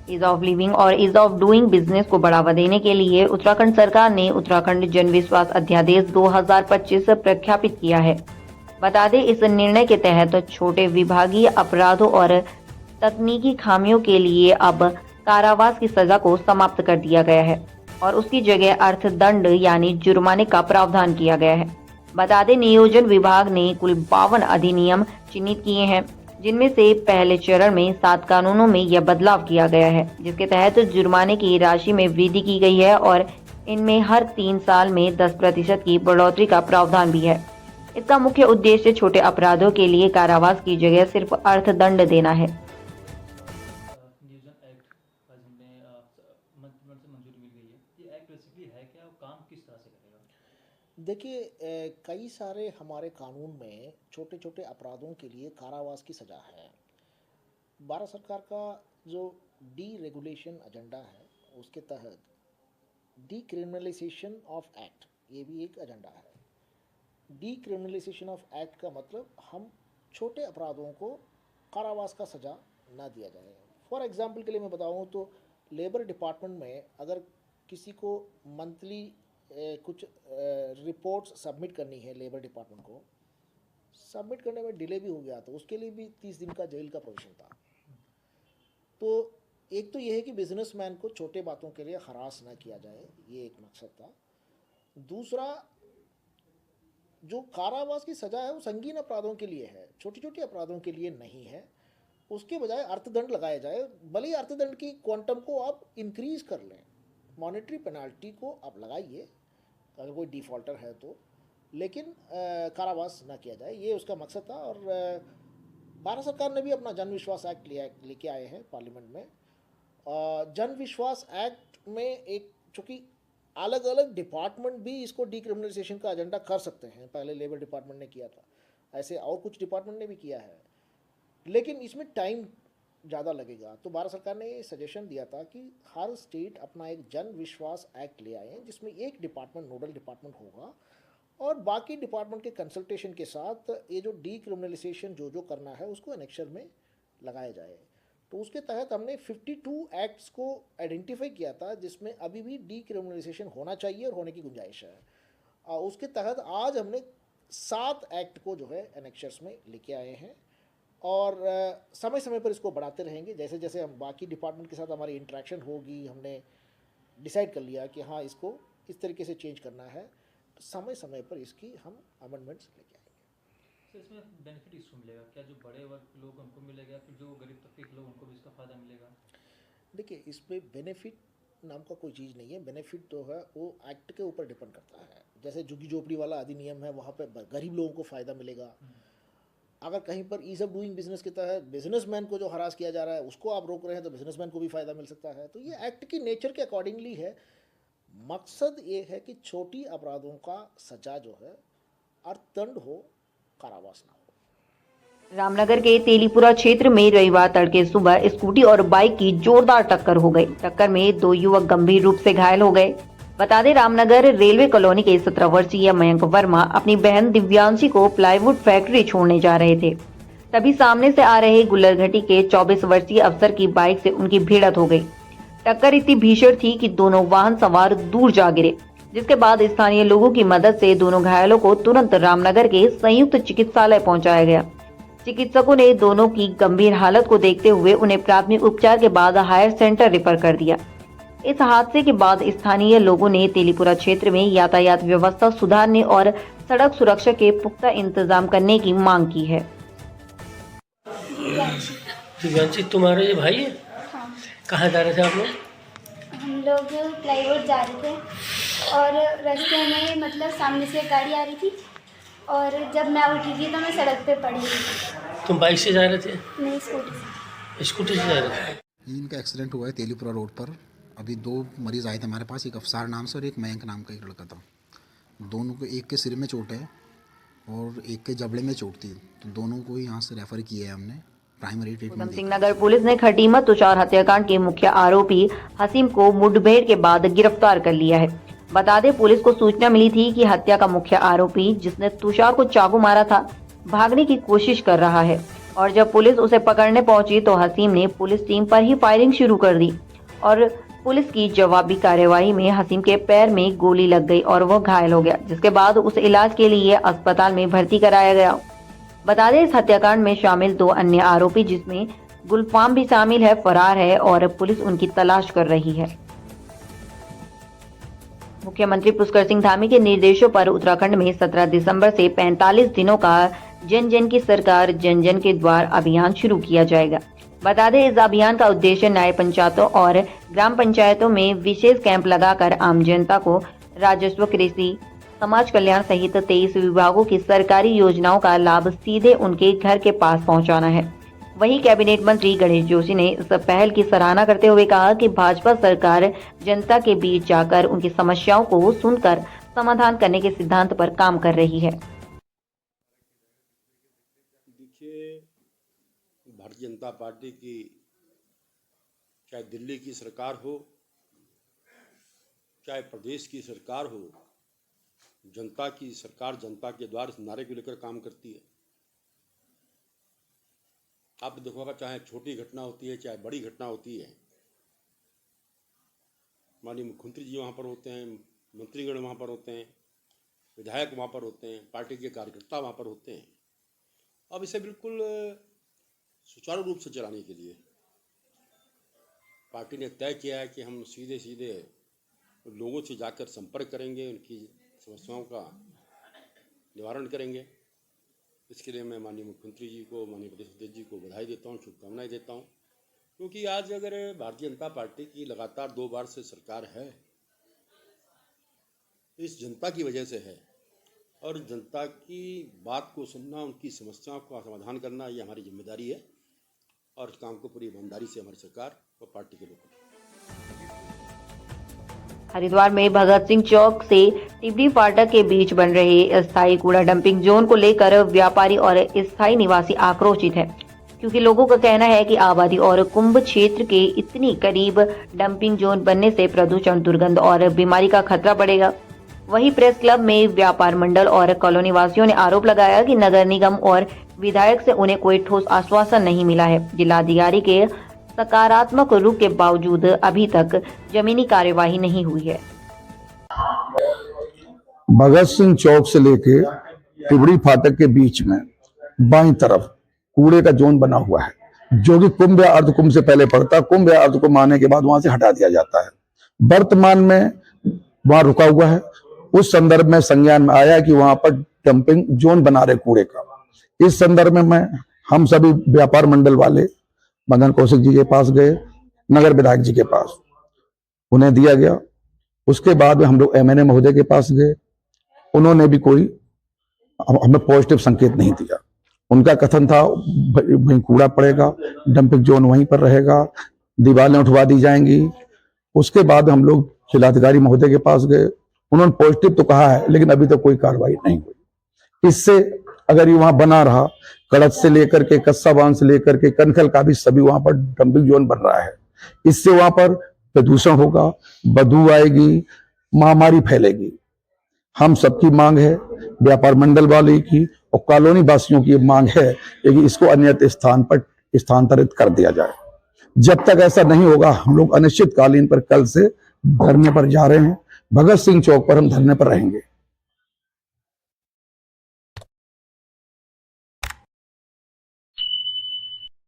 Ease of living और ease of doing business को बढ़ावा देने के लिए उत्तराखंड सरकार ने उत्तराखंड जन विश्वास अध्यादेश 2025 प्रख्यापित किया है। बता दें, इस निर्णय के तहत छोटे विभागीय अपराधों और तकनीकी खामियों के लिए अब कारावास की सजा को समाप्त कर दिया गया है और उसकी जगह अर्थदंड यानी जुर्माने का प्रावधान किया गया है। बता दें, नियोजन विभाग ने कुल 52 अधिनियम चिन्हित किए हैं, जिनमें से पहले चरण में 7 कानूनों में यह बदलाव किया गया है, जिसके तहत जुर्माने की राशि में वृद्धि की गई है और इनमें हर 3 साल में 10% की बढ़ोतरी का प्रावधान भी है। इसका मुख्य उद्देश्य छोटे अपराधों के लिए कारावास की जगह सिर्फ अर्थदंड देना है। नियोजन एक्ट आज हमने मंत्रिमंडल से मंजूरी मिल गई है। ये एक्ट बेसिकली है क्या और काम किस तरह से करेगा? देखिए, कई सारे हमारे कानून में छोटे छोटे अपराधों के लिए कारावास की सज़ा है। भारत सरकार का जो डी रेगुलेशन एजेंडा है, उसके तहत डी क्रिमिनलाइजेशन ऑफ एक्ट, ये भी एक एजेंडा है। डी क्रिमिनलाइजेशन ऑफ एक्ट का मतलब हम छोटे अपराधों को कारावास का सज़ा ना दिया जाए। फॉर एग्जांपल के लिए मैं बताऊं तो लेबर डिपार्टमेंट में अगर किसी को मंथली कुछ रिपोर्ट्स सबमिट करनी है, लेबर डिपार्टमेंट को सबमिट करने में डिले भी हो गया तो उसके लिए भी 30 दिन का जेल का प्रोविजन था। तो एक तो ये है कि बिजनेसमैन को छोटे बातों के लिए हरास ना किया जाए, ये एक मकसद था। दूसरा, जो कारावास की सज़ा है वो संगीन अपराधों के लिए है, छोटे छोटे अपराधों के लिए नहीं है। उसके बजाय अर्थदंड लगाया जाए। भले ही अर्थदंड की क्वांटम को आप इंक्रीज कर लें, मॉनेटरी पेनाल्टी को आप लगाइए अगर कोई डिफ़ॉल्टर है तो, लेकिन कारावास ना किया जाए, ये उसका मकसद था। और भारत सरकार ने भी अपना जन विश्वास एक्ट लेके आए हैं पार्लियामेंट में। जन विश्वास एक्ट में एक, चूँकि अलग अलग डिपार्टमेंट भी इसको डीक्रिमिनलाइजेशन का एजेंडा कर सकते हैं, पहले लेबर डिपार्टमेंट ने किया था, ऐसे और कुछ डिपार्टमेंट ने भी किया है, लेकिन इसमें टाइम ज़्यादा लगेगा। तो भारत सरकार ने ये सजेशन दिया था कि हर स्टेट अपना एक जन विश्वास एक्ट ले आए जिसमें एक डिपार्टमेंट नोडल डिपार्टमेंट होगा और बाकी डिपार्टमेंट के कंसल्टेशन के साथ ये जो डीक्रिमिनलाइजेशन जो करना है उसको एनेक्शर में लगाया जाए। तो उसके तहत हमने 52 एक्ट्स को आइडेंटिफाई किया था जिसमें अभी भी डीक्रिमिनलाइजेशन होना चाहिए और होने की गुंजाइश है। उसके तहत आज हमने 7 एक्ट को जो है एनेक्शर्स में लेके आए हैं और समय समय पर इसको बढ़ाते रहेंगे। जैसे जैसे हम बाकी डिपार्टमेंट के साथ हमारी इंटरेक्शन होगी, हमने डिसाइड कर लिया कि हाँ इसको इस तरीके से चेंज करना है, तो समय समय पर इसकी हम अमेंडमेंट्स लेके आएंगे। तो इसमें बेनिफिट इसको मिलेगा क्या? जो बड़े वर्ग लोग उनको मिलेगा, फिर जो गरीब तबके के लोग उनको भी इसका फ़ायदा मिलेगा? देखिए, इसमें बेनिफिट नाम का कोई चीज़ नहीं है। बेनिफिट तो है वो एक्ट के ऊपर डिपेंड करता है। जैसे झुग्गी झोपड़ी वाला अधिनियम है, वहाँ पर गरीब लोगों को फ़ायदा मिलेगा। अगर कहीं पर ईज ऑफ डूइंग बिजनेस के तहत बिजनेसमैन को जो हरास किया जा रहा है उसको आप रोक रहे हैं तो बिजनेसमैन को भी फ़ायदा मिल सकता है। तो ये एक्ट की नेचर के अकॉर्डिंगली है। मकसद ये है कि छोटी अपराधों का सजा जो है अर्थदंड हो, कारावास ना हो। रामनगर के तेलीपुरा क्षेत्र में रविवार तड़के सुबह स्कूटी और बाइक की जोरदार टक्कर हो गई। टक्कर में 2 युवक गंभीर रूप से घायल हो गए। बता दें, रामनगर रेलवे कॉलोनी के 17 वर्षीय मयंक वर्मा अपनी बहन दिव्यांशी को प्लाईवुड फैक्ट्री छोड़ने जा रहे थे। तभी सामने से आ रहे गुल्लरघटी के 24 वर्षीय अफसर की बाइक से उनकी भिड़ंत हो गई। टक्कर इतनी भीषण थी कि दोनों वाहन सवार दूर जा गिरे, जिसके बाद स्थानीय लोगों की मदद से दोनों घायलों को तुरंत रामनगर के संयुक्त चिकित्सालय पहुंचाया गया। चिकित्सकों ने दोनों की गंभीर हालत को देखते हुए उन्हें प्राथमिक उपचार के बाद हायर सेंटर रेफर कर दिया। इस हादसे के बाद स्थानीय लोगों ने तेलीपुरा क्षेत्र में यातायात व्यवस्था सुधारने और सड़क सुरक्षा के पुख्ता इंतजाम करने की मांग की है। दिव्यांशी तुम्हारे ये भाई है? हाँ, कहाँ जा रहे थे आप लोग? हम लोग प्लाईवुड जा रहे थे और रास्ते में मतलब सामने से गाड़ी आ रही थी और जब मैं उठी थी तो मैं सड़क पे पड़ी हुई। तुम बाइक से जा रहे थे? नहीं, स्कूटी से। स्कूटी से जा रहे थे? इनका एक्सीडेंट हुआ है तेलीपुरा रोड पर। अभी 2 मरीज़ आए थे हमारे पास, एक अफसार नाम से और एक मयंक नाम का एक लड़का था। दोनों को, एक के सिर में चोट है और एक के जबड़े में चोट थी, तो दोनों को ही यहाँ से रेफ़र किया है हमने प्राइमरी उधम ट्रीटमेंट सिंह नगर पुलिस ने खटीमत तुषार हत्याकांड के मुख्य आरोपी हसीम को मुठभेड़ के बाद गिरफ्तार कर लिया है। बता दें, पुलिस को सूचना मिली थी कि हत्या का मुख्य आरोपी, जिसने तुषार को चाकू मारा था, भागने की कोशिश कर रहा है और जब पुलिस उसे पकड़ने पहुंची तो हसीम ने पुलिस टीम पर ही फायरिंग शुरू कर दी और पुलिस की जवाबी कार्यवाही में हसीम के पैर में गोली लग गई और वो घायल हो गया, जिसके बाद उसे इलाज के लिए अस्पताल में भर्ती कराया गया। बता दें, इस हत्याकांड में शामिल 2 अन्य आरोपी, जिसमें गुलफाम भी शामिल है, फरार है और पुलिस उनकी तलाश कर रही है। मुख्यमंत्री पुष्कर सिंह धामी के निर्देशों पर उत्तराखंड में 17 दिसंबर से 45 दिनों का जन जन की सरकार जन जन के द्वार अभियान शुरू किया जाएगा। बता दें, इस अभियान का उद्देश्य न्याय पंचायतों और ग्राम पंचायतों में विशेष कैंप लगाकर आम जनता को राजस्व, कृषि, समाज कल्याण सहित 23 विभागों की सरकारी योजनाओं का लाभ सीधे उनके घर के पास पहुंचाना है। वहीं कैबिनेट मंत्री गणेश जोशी ने इस पहल की सराहना करते हुए कहा कि भाजपा सरकार जनता के बीच जाकर उनकी समस्याओं को सुनकर समाधान करने के सिद्धांत पर काम कर रही है। देखिए, भारतीय जनता पार्टी की चाहे दिल्ली की सरकार हो, चाहे प्रदेश की सरकार हो, जनता की सरकार जनता के द्वार इस नारे को लेकर काम करती है। आप देखो होगा, चाहे छोटी घटना होती है चाहे बड़ी घटना होती है, माननीय मुख्यमंत्री जी वहाँ पर होते हैं, मंत्रीगण वहाँ पर होते हैं, विधायक वहाँ पर होते हैं, पार्टी के कार्यकर्ता वहाँ पर होते हैं। अब इसे बिल्कुल सुचारू रूप से चलाने के लिए पार्टी ने तय किया है कि हम सीधे सीधे लोगों से जाकर संपर्क करेंगे, उनकी समस्याओं का निवारण करेंगे। इसके लिए मैं माननीय मुख्यमंत्री जी को, माननीय प्रदेश अध्यक्ष जी को बधाई देता हूँ, शुभकामनाएं देता हूँ, क्योंकि आज अगर भारतीय जनता पार्टी की लगातार 2 बार से सरकार है, इस जनता की वजह से है और जनता की बात को सुनना, उनकी समस्याओं का समाधान करना, ये हमारी जिम्मेदारी है और इस काम को पूरी ईमानदारी से हमारी सरकार और पार्टी के लोग। हरिद्वार में भगत सिंह चौक से टिबड़ी फाटक के बीच बन रहे अस्थायी कूड़ा डंपिंग जोन को लेकर व्यापारी और स्थायी निवासी आक्रोशित है, क्योंकि लोगों का कहना है कि आबादी और कुंभ क्षेत्र के इतनी करीब डंपिंग जोन बनने से प्रदूषण, दुर्गंध और बीमारी का खतरा बढ़ेगा। वहीं प्रेस क्लब में व्यापार मंडल और कॉलोनी वासियों ने आरोप लगाया कि नगर निगम और विधायक से उन्हें कोई ठोस आश्वासन नहीं मिला है। जिलाधिकारी के सकारात्मक रुख के बावजूद अभी तक जमीनी कार्यवाही नहीं हुई है। भगत सिंह चौक से लेके टिबड़ी फाटक के बीच में बाईं तरफ कूड़े का जोन बना हुआ है, जो कि कुंभ या अर्ध कुंभ से पहले पड़ता है। कुंभ या अर्ध कुंभ आने के बाद वहां से हटा दिया जाता है। वर्तमान में वहां रुका हुआ है। उस संदर्भ में संज्ञान में आया कि वहां पर डंपिंग जोन बना रहे कूड़े का। इस संदर्भ में हम सभी व्यापार मंडल वाले मदन कौशिक जी के पास गए, नगर विधायक जी के पास, उन्हें दिया गया। उसके बाद में हम लोग MNA महोदय के पास गए, उन्होंने भी कोई हमें पॉजिटिव संकेत नहीं दिया। उनका कथन था वहीं कूड़ा पड़ेगा, डंपिंग जोन वहीं पर रहेगा, दीवारें उठवा दी जाएंगी। उसके बाद हम लोग जिलाधिकारी महोदय के पास गए, उन्होंने पॉजिटिव तो कहा है, लेकिन अभी तक कोई कार्रवाई नहीं हुई। इससे अगर ये वहां बना रहा, कड़च से लेकर के कस्सा बांध से लेकर के कनखल का भी सभी वहां पर डंपिंग जोन बन रहा है। इससे वहां पर प्रदूषण होगा, बदबू आएगी, महामारी फैलेगी। हम सबकी मांग है, व्यापार मंडल वाले की और कॉलोनी वासियों की मांग है कि इसको अन्यत्र स्थान पर स्थानांतरित कर दिया जाए। जब तक ऐसा नहीं होगा, हम लोग अनिश्चितकालीन पर कल से धरने पर जा रहे हैं। भगत सिंह चौक पर हम धरने पर रहेंगे।